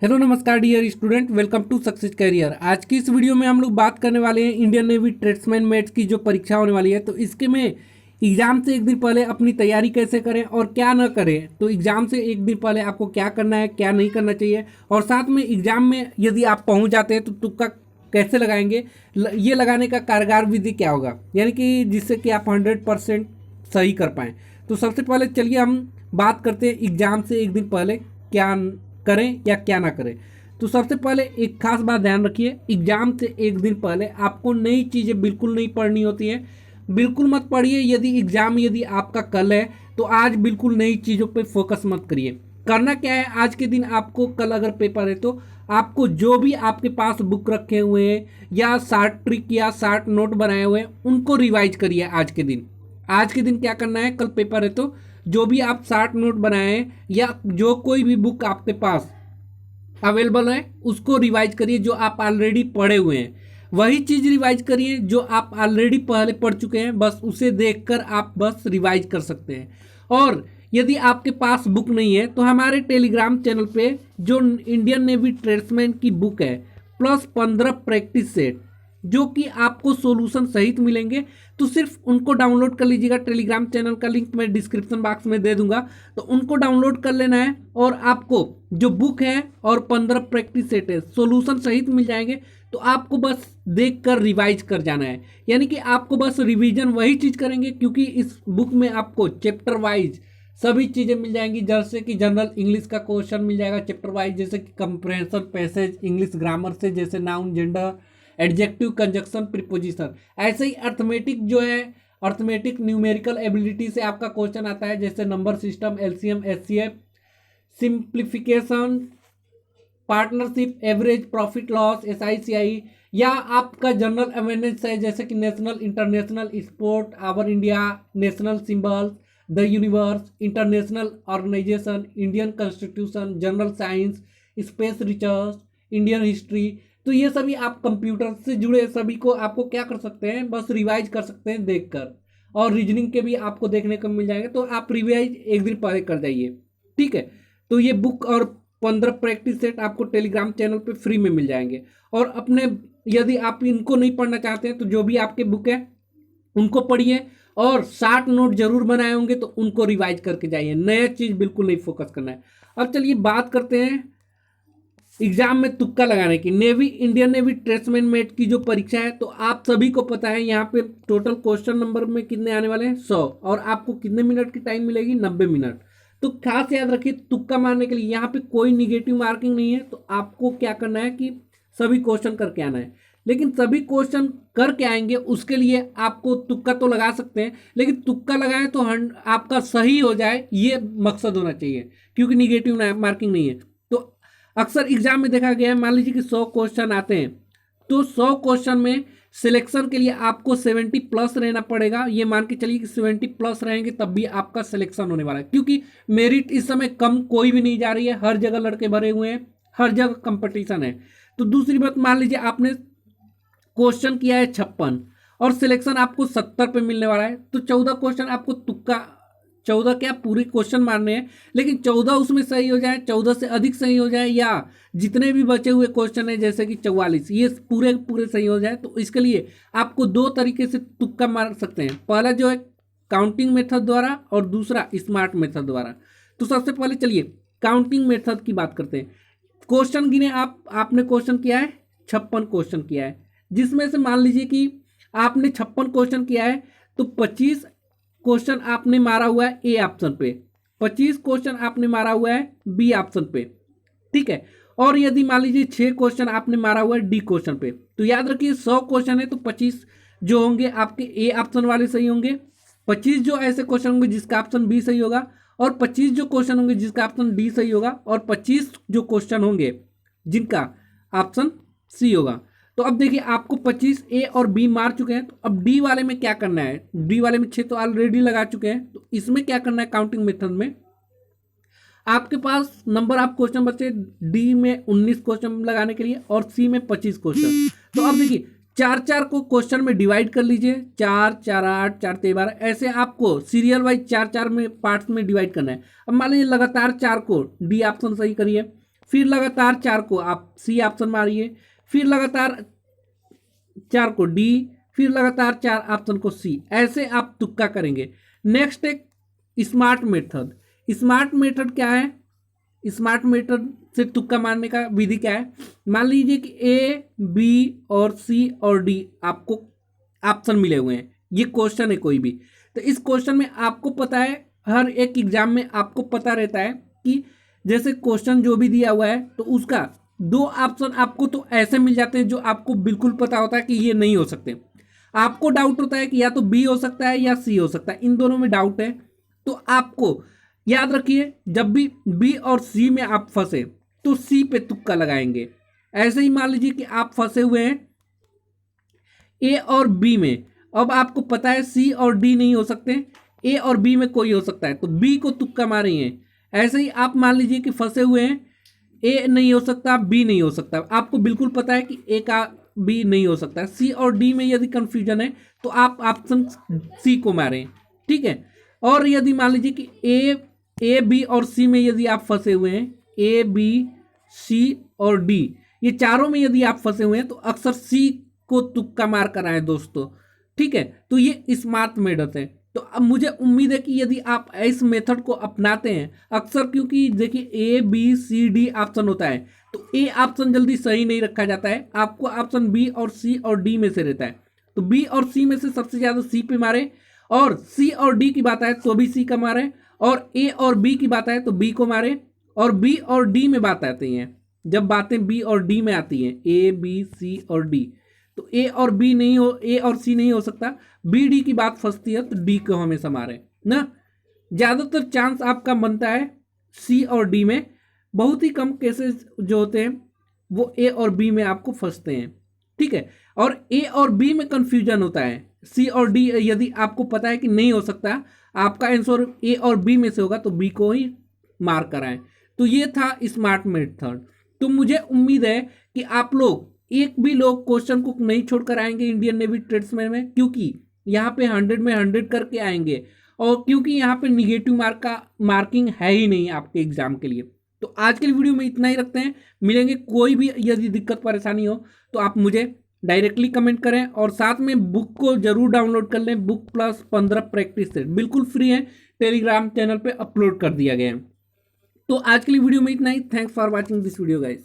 Hello नमस्कार dear student, welcome to Success Career. आज की इस वीडियो में हम लोग बात करने वाले हैं इंडियन नेवी ट्रेड्समैन मेट्स की जो परीक्षा होने वाली है। तो इसके में एग्जाम से एक दिन पहले अपनी तैयारी कैसे करें और क्या ना करें। तो एग्जाम से एक दिन पहले आपको क्या करना है, क्या नहीं करना चाहिए, और साथ में एग्जाम में यदि आप पहुंच जाते हैं तो तुक्का कैसे लगाएंगे, ये लगाने का कारगर विधि क्या होगा, यानी कि जिससे कि आप 100% सही कर पाएँ। तो सबसे पहले चलिए हम बात करते हैं एग्जाम से एक दिन पहले क्या करें या क्या ना करें। तो सबसे पहले एक खास बात ध्यान रखिए, एग्जाम से एक दिन पहले आपको नई चीज़ें बिल्कुल नहीं पढ़नी होती है। बिल्कुल मत पढ़िए। यदि आपका कल है तो आज बिल्कुल नई चीज़ों पे फोकस मत करिए। करना क्या है, आज के दिन आपको, कल अगर पेपर है तो आपको जो भी आपके पास बुक रखे हुए हैं या 60 ट्रिक या 60 नोट बनाए हुए हैं उनको रिवाइज करिए आज के दिन। आज के दिन क्या करना है, कल पेपर है तो जो भी आप 60 नोट बनाए हैं या जो कोई भी बुक आपके पास अवेलेबल है उसको रिवाइज करिए। जो आप ऑलरेडी पढ़े हुए हैं वही चीज़ रिवाइज करिए। जो आप ऑलरेडी पहले पढ़ चुके हैं बस उसे देखकर आप बस रिवाइज कर सकते हैं। और यदि आपके पास बुक नहीं है तो हमारे टेलीग्राम चैनल पे जो इंडियन नेवी ट्रेड्समैन की बुक है +15 प्रैक्टिस सेट, जो कि आपको सॉल्यूशन सहित मिलेंगे, तो सिर्फ उनको डाउनलोड कर लीजिएगा। टेलीग्राम चैनल का लिंक मैं डिस्क्रिप्शन बॉक्स में दे दूंगा, तो उनको डाउनलोड कर लेना है और आपको जो बुक है और 15 प्रैक्टिस सेट है सॉल्यूशन सहित मिल जाएंगे। तो आपको बस देख कर रिवाइज कर जाना है, यानी कि आपको बस रिवीजन वही चीज़ करेंगे, क्योंकि इस बुक में आपको चैप्टर वाइज सभी चीज़ें मिल जाएंगी। जैसे कि जनरल इंग्लिश का क्वेश्चन मिल जाएगा चैप्टर वाइज, जैसे कि कंप्रेंशन, पैसेज, इंग्लिश ग्रामर से, जैसे noun, gender, adjective, conjunction, preposition. ऐसे ही अर्थमेटिक जो है, अर्थमेटिक न्यूमेरिकल एबिलिटी से आपका क्वेश्चन आता है, जैसे number system, LCM, HCF, simplification, partnership, average, profit loss, SI CI. या आपका जनरल अवेयरनेस है, जैसे कि national, international, sport, our India, national symbols, the universe, international organisation, Indian constitution, general science, space research, Indian history. तो ये सभी आप computer से जुड़े सभी को आपको क्या कर सकते हैं, बस रिवाइज कर सकते हैं देखकर। और रीजनिंग के भी आपको देखने को मिल जाएंगे, तो आप रिवाइज एक दिन पहले कर जाइए, ठीक है। तो ये बुक और 15 प्रैक्टिस सेट आपको टेलीग्राम चैनल पे फ्री में मिल जाएंगे। और अपने, यदि आप इनको नहीं पढ़ना चाहते हैं तो जो भी आपके बुक है उनको पढ़िए, और 60 नोट जरूर बनाए होंगे तो उनको रिवाइज करके जाइए। नया चीज़ बिल्कुल नहीं फोकस करना है। अब चलिए बात करते हैं एग्जाम में तुक्का लगाने की। Navy, Indian navy tradesman met की जो परीक्षा है, तो आप सभी को पता है यहाँ पे टोटल क्वेश्चन नंबर में कितने आने वाले हैं, 100, और आपको कितने मिनट की टाइम मिलेगी, 90 मिनट। तो खास याद रखिए, तुक्का मारने के लिए यहाँ पे कोई निगेटिव मार्किंग नहीं है। तो आपको क्या करना है कि सभी क्वेश्चन करके आना है। लेकिन सभी क्वेश्चन करके आएंगे उसके लिए आपको तुक्का तो लगा सकते हैं, लेकिन तुक्का लगाएं तो आपका सही हो जाए, ये मकसद होना चाहिए, क्योंकि निगेटिव मार्किंग नहीं है। तो अक्सर एग्जाम में देखा गया है, मान लीजिए कि 100 क्वेश्चन आते हैं, तो 100 क्वेश्चन में सिलेक्शन के लिए आपको 70+ रहना पड़ेगा। ये मान के चलिए कि 70+ रहेंगे तब भी आपका सिलेक्शन होने वाला है, क्योंकि मेरिट इस समय कम कोई भी नहीं जा रही है, हर जगह लड़के भरे हुए हैं, हर जगह कंपटीशन है। तो दूसरी बात, मान लीजिए आपने क्वेश्चन किया है 56 और सिलेक्शन आपको 70 पे मिलने वाला है, तो 14 क्वेश्चन आपको तुक्का, 14 क्या पूरे क्वेश्चन मारने हैं, लेकिन 14 उसमें सही हो जाए, 14 से अधिक सही हो जाए, या जितने भी बचे हुए क्वेश्चन हैं जैसे कि 44, ये पूरे पूरे सही हो जाए। तो इसके लिए आपको दो तरीके से तुक्का मार सकते हैं। पहला जो है काउंटिंग मेथड द्वारा, और दूसरा स्मार्ट मेथड द्वारा। तो सबसे पहले चलिए काउंटिंग मेथड की बात करते हैं। क्वेश्चन गिने आपने क्वेश्चन किया है 56 क्वेश्चन किया है, जिसमें से मान लीजिए कि आपने 56 क्वेश्चन किया है, तो 25 क्वेश्चन आपने मारा हुआ है ए ऑप्शन पे, 25 क्वेश्चन आपने मारा हुआ है बी ऑप्शन पे, ठीक है। और यदि मान लीजिए 6 क्वेश्चन आपने मारा हुआ है डी क्वेश्चन पे, तो याद रखिए 100 क्वेश्चन है तो 25 जो होंगे आपके ए ऑप्शन वाले सही होंगे, 25 जो ऐसे क्वेश्चन होंगे जिसका ऑप्शन बी सही होगा, और 25 जो क्वेश्चन होंगे जिसका ऑप्शन डी सही होगा, और 25 जो क्वेश्चन होंगे जिनका ऑप्शन सी होगा। तो अब देखिए आपको 25 ए और बी मार चुके हैं, तो अब डी वाले में क्या करना है। डी वाले में 6 तो ऑलरेडी लगा चुके हैं, तो इसमें क्या करना है, काउंटिंग मेथड में आपके पास नंबर ऑफ क्वेश्चन बचे डी में 19 क्वेश्चन लगाने के लिए और सी में 25 क्वेश्चन। तो अब देखिए चार चार को क्वेश्चन में डिवाइड कर लीजिए, 4 4 8 4 13 ऐसे आपको सीरियल वाइज चार चार में पार्ट्स में डिवाइड करना है। अब मान लीजिए लगातार 4 को डी ऑप्शन सही करिए, फिर लगातार 4 को आप सी ऑप्शन मारिए, फिर लगातार 4 को डी, फिर लगातार 4 ऑप्शन को सी, ऐसे आप तुक्का करेंगे। नेक्स्ट एक स्मार्ट मेथड। स्मार्ट मेथड क्या है? स्मार्ट मेथड से तुक्का मारने का विधि क्या है? मान लीजिए कि ए, बी और सी और डी आपको ऑप्शन मिले हुए हैं, ये क्वेश्चन है कोई भी, तो इस क्वेश्चन में आपको पता है, हर एक एग्जाम में आपको पता रहता है कि जैसे क्वेश्चन जो भी दिया हुआ है तो उसका 2 ऑप्शन आपको तो ऐसे मिल जाते हैं जो आपको बिल्कुल पता होता है कि ये नहीं हो सकते। आपको डाउट होता है कि या तो बी हो सकता है या सी हो सकता है, इन दोनों में डाउट है, तो आपको याद रखिए जब भी बी और सी में आप फंसे तो सी पे तुक्का लगाएंगे। ऐसे ही मान लीजिए कि आप फंसे हुए हैं ए और बी में, अब आपको पता है सी और डी नहीं हो सकते, ए और बी में कोई हो सकता है, तो बी को तुक्का मारेंगे। ऐसे ही आप मान लीजिए कि फंसे हुए हैं ए नहीं हो सकता, बी नहीं हो सकता, आपको बिल्कुल पता है कि ए का बी नहीं हो सकता, सी और डी में यदि कंफ्यूजन है तो आप ऑप्शन सी को मारें, ठीक है। और यदि मान लीजिए कि ए बी और सी में यदि आप फंसे हुए हैं, ए बी सी और डी, ये चारों में यदि आप फंसे हुए हैं तो अक्सर सी को तुक्का मार कर आए दोस्तों, ठीक है। तो ये स्मार्ट मेथड है। तो अब मुझे उम्मीद है कि यदि आप इस मेथड को अपनाते हैं, अक्सर क्योंकि देखिए A B C D option होता है तो ए ऑप्शन जल्दी सही नहीं रखा जाता है, आपको ऑप्शन बी और सी और डी में से रहता है, तो बी और सी में से सबसे ज्यादा सी पे मारे, और सी और डी की बात आए तो भी सी का मारे, और ए और बी की बात आए तो बी को मारे, और बी और डी में बात आती है, जब बातें बी और डी में आती हैं, ए बी सी और डी, तो ए और बी नहीं हो, ए और सी नहीं हो सकता, बी डी की बात फंसती है तो डी को हमेशा मारे ना। ज्यादातर चांस आपका बनता है सी और डी में, बहुत ही कम केसेस जो होते हैं वो ए और बी में आपको फंसते हैं, ठीक है। और ए और बी में कंफ्यूजन होता है, सी और डी यदि आपको पता है कि नहीं हो सकता, आपका आंसर ए और बी में से होगा तो बी को ही मार कराएं। तो ये था स्मार्ट मेथड। तो मुझे उम्मीद है कि आप लोग एक भी लोग क्वेश्चन को नहीं छोड़कर आएंगे इंडियन नेवी ट्रेड्समैन में, क्योंकि यहाँ पे 100 में 100 करके आएंगे, और क्योंकि यहाँ पे निगेटिव मार्क का मार्किंग है ही नहीं आपके एग्जाम के लिए। तो आज के वीडियो में इतना ही रखते हैं, मिलेंगे। कोई भी यदि दिक्कत परेशानी हो तो आप मुझे डायरेक्टली कमेंट करें, और साथ में बुक को जरूर डाउनलोड कर लें, बुक प्लस 15 प्रैक्टिस सेट बिल्कुल फ्री है, टेलीग्राम चैनल पे अपलोड कर दिया गया है। तो आज के लिए वीडियो में इतना ही। Thanks for watching this video guys.